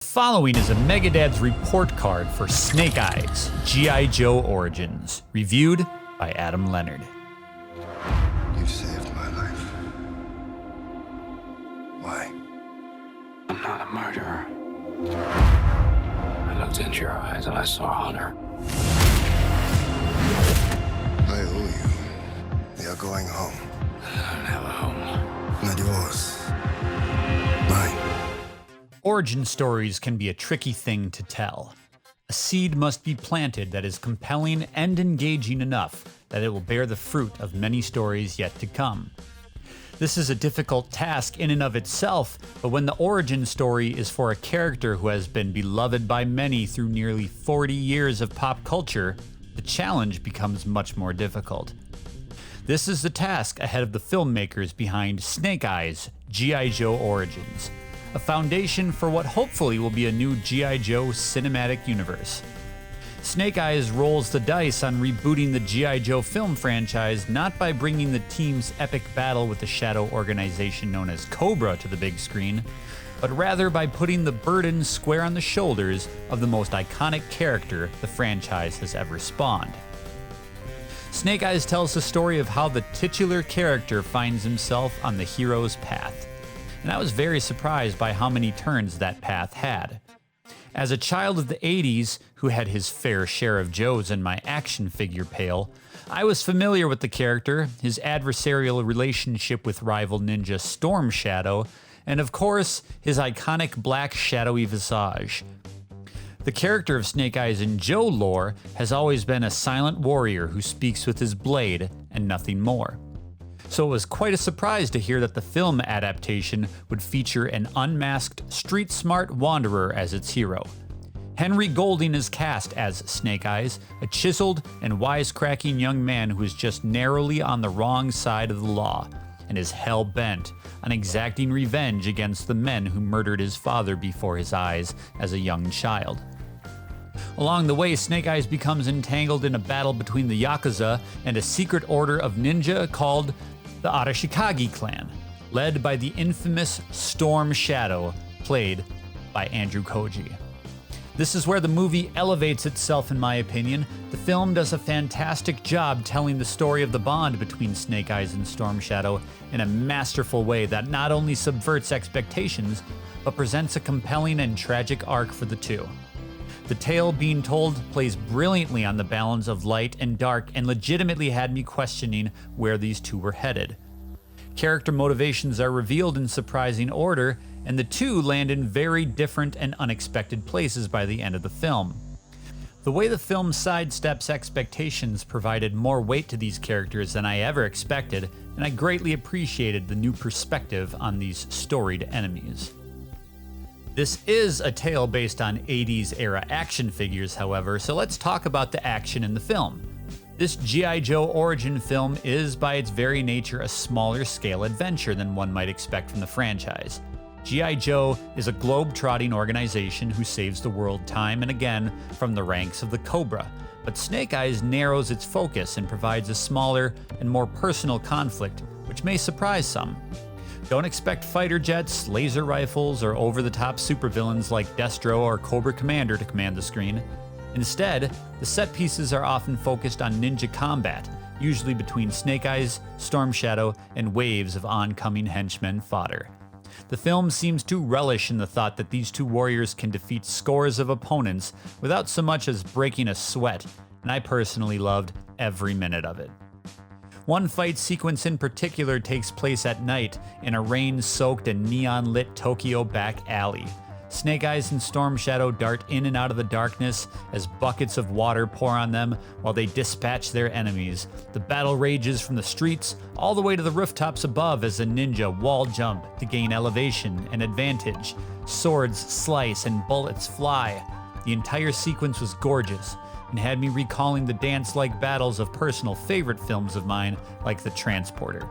Following is a Megadad's report card for Snake Eyes, G.I. Joe Origins, reviewed by Adam Leonard. You saved my life. Why? I'm not a murderer. I looked into your eyes and I saw honor. I owe you. You're going home. I don't have a home. Not yours. Mine. Origin stories can be a tricky thing to tell. A seed must be planted that is compelling and engaging enough that it will bear the fruit of many stories yet to come. This is a difficult task in and of itself, but when the origin story is for a character who has been beloved by many through nearly 40 years of pop culture, the challenge becomes much more difficult. This is the task ahead of the filmmakers behind Snake Eyes, G.I. Joe Origins, a foundation for what hopefully will be a new G.I. Joe cinematic universe. Snake Eyes rolls the dice on rebooting the G.I. Joe film franchise not by bringing the team's epic battle with the shadow organization known as Cobra to the big screen, but rather by putting the burden square on the shoulders of the most iconic character the franchise has ever spawned. Snake Eyes tells the story of how the titular character finds himself on the hero's path, and I was very surprised by how many turns that path had. As a child of the 80s who had his fair share of Joes in my action figure pail, I was familiar with the character, his adversarial relationship with rival ninja Storm Shadow, and of course, his iconic black shadowy visage. The character of Snake Eyes in Joe lore has always been a silent warrior who speaks with his blade and nothing more. So it was quite a surprise to hear that the film adaptation would feature an unmasked, street-smart wanderer as its hero. Henry Golding is cast as Snake Eyes, a chiseled and wisecracking young man who is just narrowly on the wrong side of the law, and is hell-bent on exacting revenge against the men who murdered his father before his eyes as a young child. Along the way, Snake Eyes becomes entangled in a battle between the Yakuza and a secret order of ninja called the Arashikage clan, led by the infamous Storm Shadow, played by Andrew Koji. This is where the movie elevates itself, in my opinion. The film does a fantastic job telling the story of the bond between Snake Eyes and Storm Shadow in a masterful way that not only subverts expectations, but presents a compelling and tragic arc for the two. The tale being told plays brilliantly on the balance of light and dark and legitimately had me questioning where these two were headed. Character motivations are revealed in surprising order, and the two land in very different and unexpected places by the end of the film. The way the film sidesteps expectations provided more weight to these characters than I ever expected, and I greatly appreciated the new perspective on these storied enemies. This is a tale based on 80s era action figures, however, so let's talk about the action in the film. This G.I. Joe origin film is by its very nature a smaller scale adventure than one might expect from the franchise. G.I. Joe is a globe-trotting organization who saves the world time and again from the ranks of the Cobra, but Snake Eyes narrows its focus and provides a smaller and more personal conflict, which may surprise some. Don't expect fighter jets, laser rifles, or over-the-top supervillains like Destro or Cobra Commander to command the screen. Instead, the set pieces are often focused on ninja combat, usually between Snake Eyes, Storm Shadow, and waves of oncoming henchmen fodder. The film seems to relish in the thought that these two warriors can defeat scores of opponents without so much as breaking a sweat, and I personally loved every minute of it. One fight sequence in particular takes place at night in a rain-soaked and neon-lit Tokyo back alley. Snake Eyes and Storm Shadow dart in and out of the darkness as buckets of water pour on them while they dispatch their enemies. The battle rages from the streets all the way to the rooftops above as the ninja wall jump to gain elevation and advantage. Swords slice and bullets fly. The entire sequence was gorgeous and had me recalling the dance-like battles of personal favorite films of mine like The Transporter.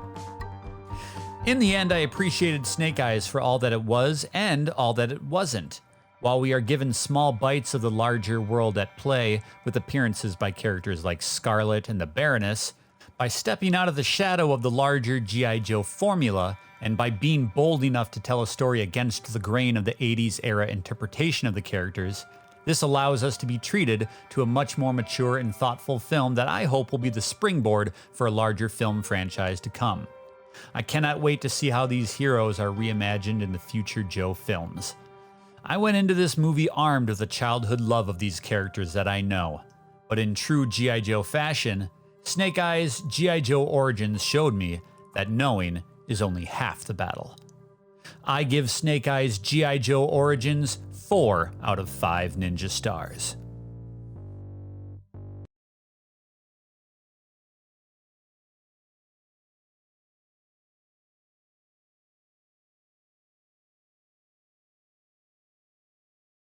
In the end, I appreciated Snake Eyes for all that it was and all that it wasn't. While we are given small bites of the larger world at play with appearances by characters like Scarlet and the Baroness, By stepping out of the shadow of the larger G.I. Joe formula, and by being bold enough to tell a story against the grain of the 80s era interpretation of the characters, this allows us to be treated to a much more mature and thoughtful film that I hope will be the springboard for a larger film franchise to come. I cannot wait to see how these heroes are reimagined in the future Joe films. I went into this movie armed with a childhood love of these characters that I know, but in true G.I. Joe fashion, Snake Eyes' G.I. Joe Origins showed me that knowing is only half the battle. I give Snake Eyes' G.I. Joe Origins 4 out of 5 ninja stars.